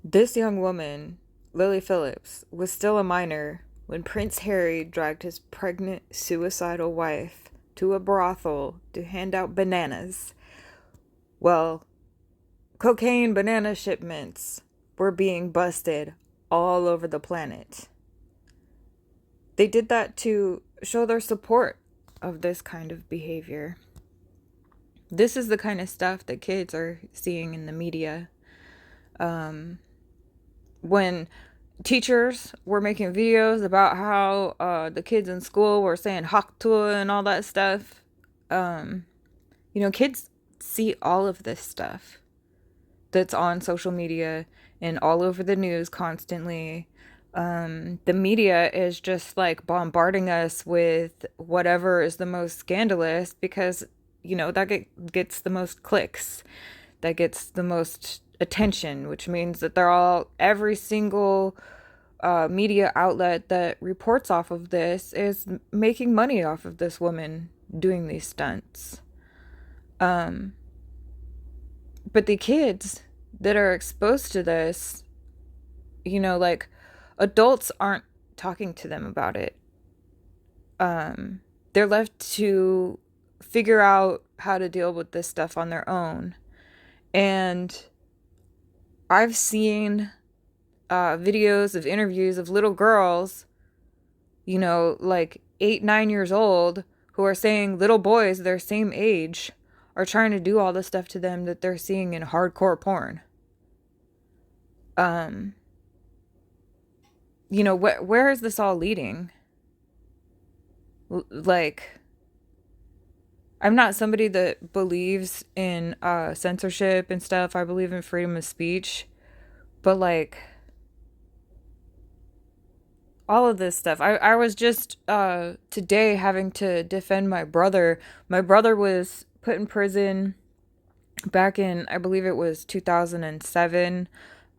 This young woman, Lily Phillips, was still a minor when Prince Harry dragged his pregnant, suicidal wife to a brothel to hand out bananas. Well, cocaine banana shipments were being busted all over the planet. They did that to show their support of this kind of behavior. This is the kind of stuff that kids are seeing in the media. When teachers were making videos about how the kids in school were saying haktua and all that stuff, kids see all of this stuff that's on social media and all over the news constantly. The media is just like bombarding us with whatever is the most scandalous because, that gets the most clicks, that gets the most attention, which means that every single media outlet that reports off of this is making money off of this woman doing these stunts. But the kids that are exposed to this, like adults aren't talking to them about it. They're left to figure out how to deal with this stuff on their own. And I've seen videos of interviews of little girls, like 8, 9 years old, who are saying little boys their same age are trying to do all the stuff to them that they're seeing in hardcore porn. Where is this all leading? Like, I'm not somebody that believes in censorship and stuff. I believe in freedom of speech. But, like, all of this stuff. I was just today having to defend my brother. My brother was put in prison back in, I believe it was 2007,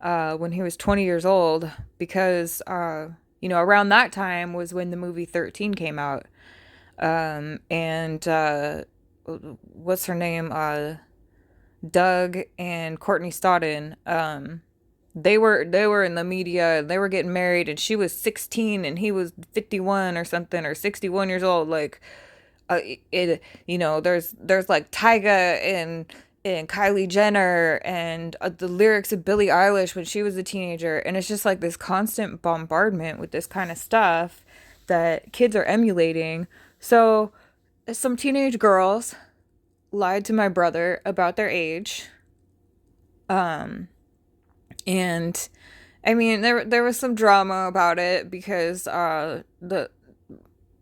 when he was 20 years old, because, around that time was when the movie 13 came out. And what's her name? Doug and Courtney Stodden. They were in the media. They were getting married, and she was 16, and he was 51 or something, or 61 years old. Like, there's like Tyga and Kylie Jenner and the lyrics of Billie Eilish when she was a teenager, and it's just like this constant bombardment with this kind of stuff that kids are emulating. So, some teenage girls lied to my brother about their age. And I mean, there was some drama about it because the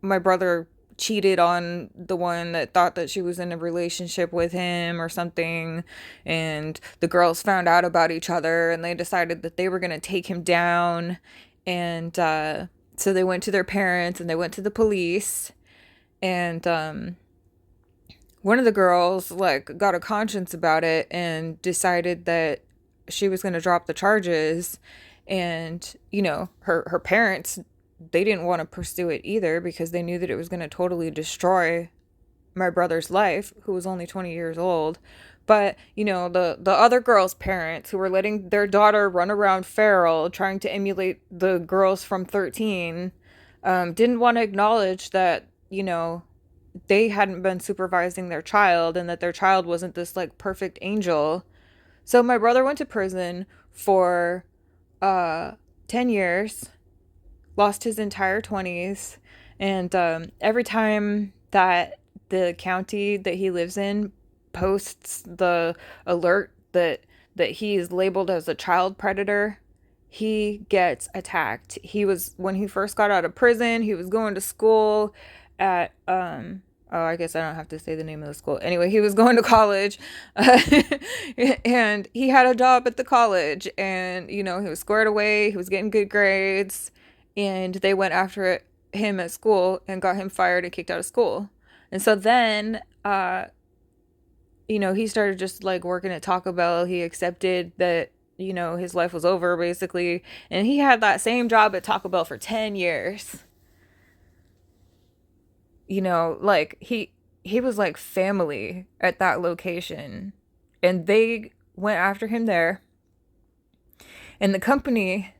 my brother cheated on the one that thought that she was in a relationship with him or something, and the girls found out about each other and they decided that they were going to take him down. And so they went to their parents and they went to the police. And one of the girls like got a conscience about it and decided that she was going to drop the charges. And her parents, they didn't want to pursue it either because they knew that it was going to totally destroy my brother's life, who was only 20 years old. But the other girls' parents, who were letting their daughter run around feral trying to emulate the girls from 13, didn't want to acknowledge that they hadn't been supervising their child and that their child wasn't this like perfect angel. So my brother went to prison for 10 years, lost his entire 20s, and every time that the county that he lives in posts the alert that he is labeled as a child predator, he gets attacked. When he first got out of prison, he was going to school at oh, I guess I don't have to say the name of the school. Anyway, he was going to college, and he had a job at the college, and he was squared away. He was getting good grades, and they went after him at school and got him fired and kicked out of school. And so then, he started just like working at Taco Bell. He accepted that his life was over basically, and he had that same job at Taco Bell for 10 years. Like he was like family at that location, and they went after him there. And the company,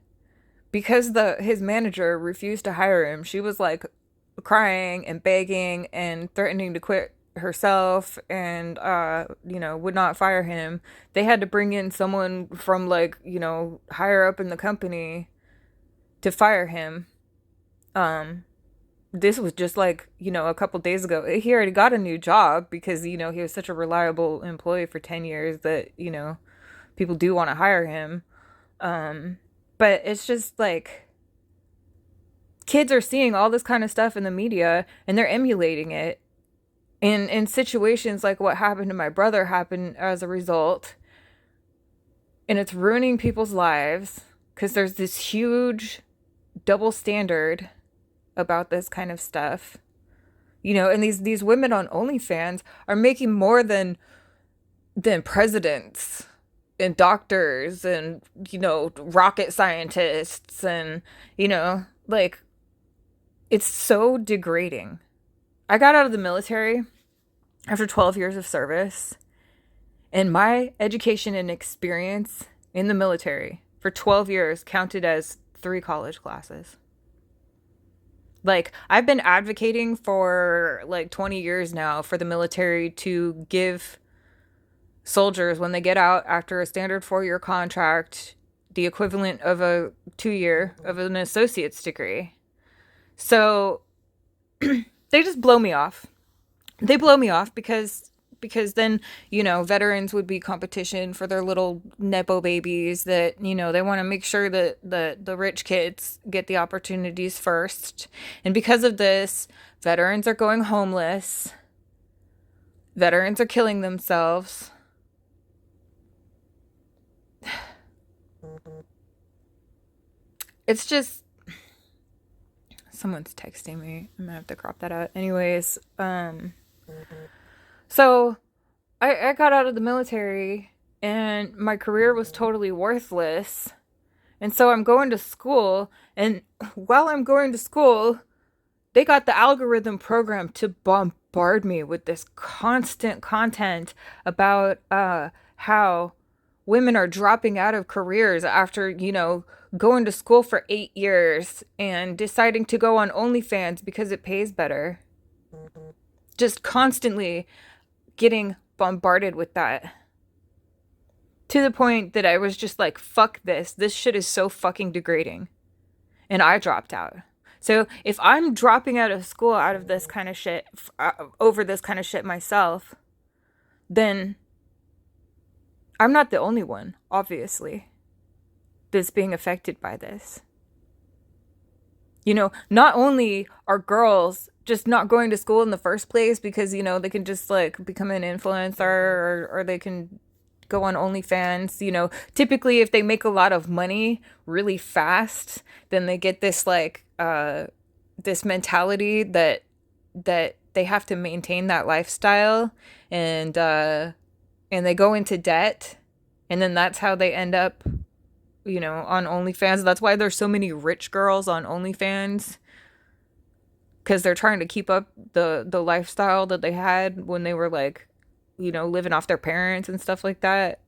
because the his manager refused to hire him, she was like crying and begging and threatening to quit herself, and would not fire him. They had to bring in someone from, like, higher up in the company to fire him. um this was just like, a couple days ago. He already got a new job because, he was such a reliable employee for 10 years that, people do want to hire him. But it's just like kids are seeing all this kind of stuff in the media and they're emulating it. In situations like what happened to my brother happen as a result, and it's ruining people's lives because there's this huge double standard about this kind of stuff. And these women on OnlyFans are making more than presidents and doctors and, rocket scientists, and, like, it's so degrading. I got out of the military after 12 years of service, and my education and experience in the military for 12 years counted as 3 college classes. Like, I've been advocating for like 20 years now for the military to give soldiers, when they get out after a standard 4-year contract, the equivalent of a 2-year of an associate's degree. So they just blow me off. They blow me off because then, veterans would be competition for their little nepo babies that, they want to make sure that the rich kids get the opportunities first. And because of this, veterans are going homeless. Veterans are killing themselves. It's just, someone's texting me. I'm gonna have to crop that out. Anyways, so I got out of the military and my career was totally worthless. And so I'm going to school, and while I'm going to school, they got the algorithm program to bombard me with this constant content about how women are dropping out of careers after, going to school for 8 years and deciding to go on OnlyFans because it pays better. Just constantly getting bombarded with that. To the point that I was just like, fuck this. This shit is so fucking degrading. And I dropped out. So if I'm dropping out of school out of this kind of shit, over this kind of shit myself, then I'm not the only one, obviously, that's being affected by this. Not only are girls just not going to school in the first place because, they can just like become an influencer, or they can go on OnlyFans. Typically if they make a lot of money really fast, then they get this like this mentality that they have to maintain that lifestyle, and they go into debt, and then that's how they end up, on OnlyFans. That's why there's so many rich girls on OnlyFans, because they're trying to keep up the lifestyle that they had when they were like, living off their parents and stuff like that.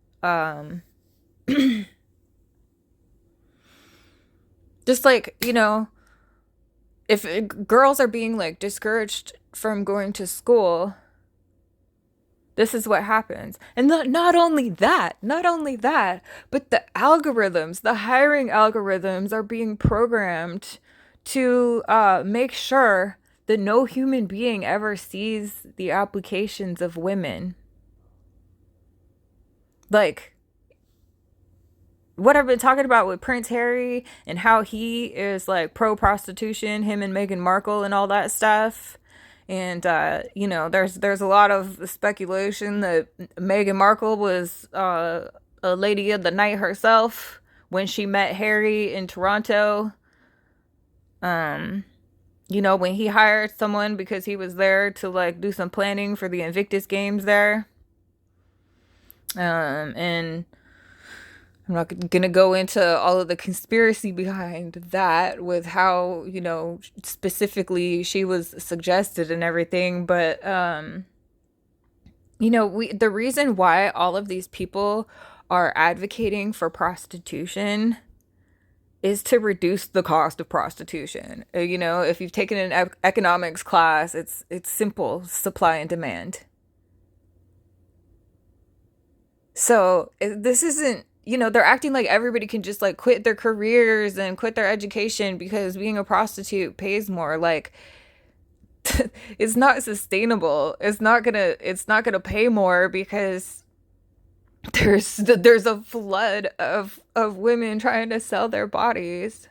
Just like, if girls are being like discouraged from going to school, this is what happens. And not only that, but the algorithms, the hiring algorithms are being programmed to make sure that no human being ever sees the applications of women. Like, what I've been talking about with Prince Harry and how he is like pro prostitution, him and Meghan Markle and all that stuff. And there's a lot of speculation that Meghan Markle was a lady of the night herself when she met Harry in Toronto. When he hired someone because he was there to like do some planning for the Invictus Games there. And I'm not gonna go into all of the conspiracy behind that with how, specifically she was suggested and everything. But, the reason why all of these people are advocating for prostitution is to reduce the cost of prostitution. You know, if you've taken an economics class, it's simple, supply and demand. So this isn't, you know, they're acting like everybody can just like quit their careers and quit their education because being a prostitute pays more. Like it's not sustainable. It's not gonna pay more because there's a flood of women trying to sell their bodies,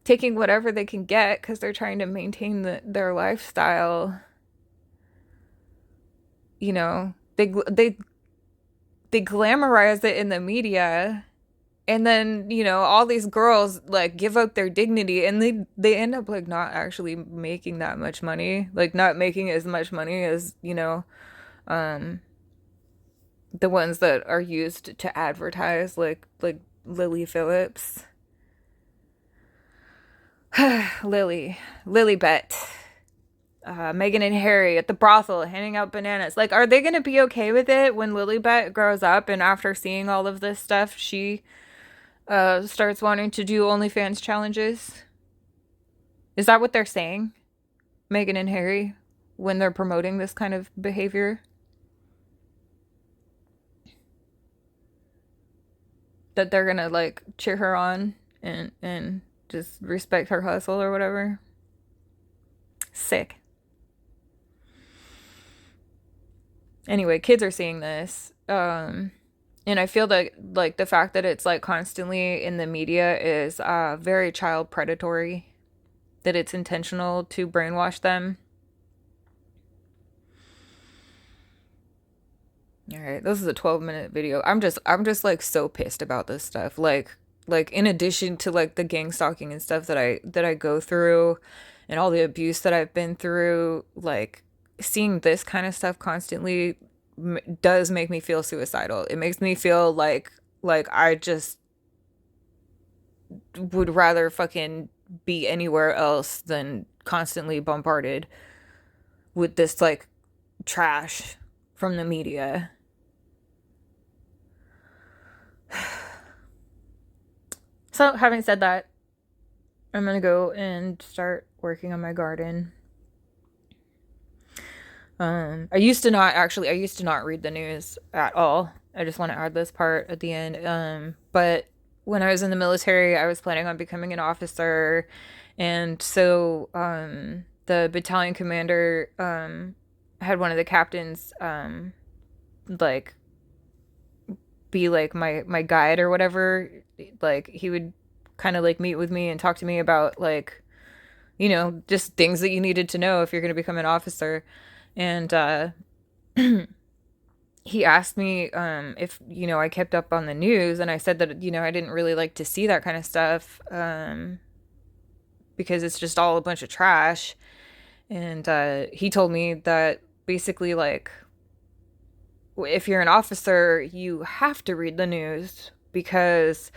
taking whatever they can get because they're trying to maintain their lifestyle. You know, they glamorize it in the media, and then you know all these girls like give up their dignity, and they end up like not actually making that much money, like not making as much money as you know um the ones that are used to advertise, like Lily Phillips. Lily Bett, Meghan and Harry at the brothel handing out bananas. Like, are they gonna be okay with it when Lilybet grows up and after seeing all of this stuff, she starts wanting to do OnlyFans challenges? Is that what they're saying, Meghan and Harry, when they're promoting this kind of behavior? That they're gonna like cheer her on and just respect her hustle or whatever? Sick. Anyway, kids are seeing this. And I feel that like the fact that it's like constantly in the media is very child predatory, that it's intentional to brainwash them. All right, this is a 12-minute video. I'm just like so pissed about this stuff. Like in addition to like the gang stalking and stuff that I go through and all the abuse that I've been through, like seeing this kind of stuff constantly does make me feel suicidal. It makes me feel like I just would rather fucking be anywhere else than constantly bombarded with this like trash from the media. So, having said that, I'm gonna go and start working on my garden. I used to not read the news at all. I just want to add this part at the end. But when I was in the military, I was planning on becoming an officer, and so the battalion commander had one of the captains like be like my guide or whatever. Like he would kind of like meet with me and talk to me about like you know just things that you needed to know if you're going to become an officer. And he asked me if you know I kept up on the news, and I said that you know I didn't really like to see that kind of stuff because it's just all a bunch of trash. And he told me that basically like if you're an officer, you have to read the news because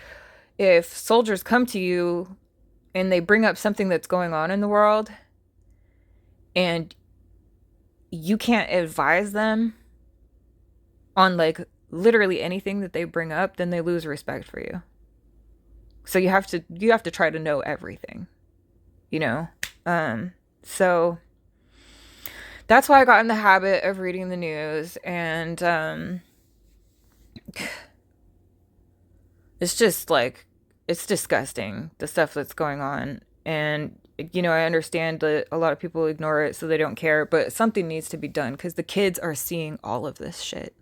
if soldiers come to you and they bring up something that's going on in the world and you can't advise them on like literally anything that they bring up, then they lose respect for you. So you have to try to know everything, you know? So that's why I got in the habit of reading the news, and it's just like it's disgusting the stuff that's going on. And you know I understand that a lot of people ignore it so they don't care, but something needs to be done because the kids are seeing all of this shit.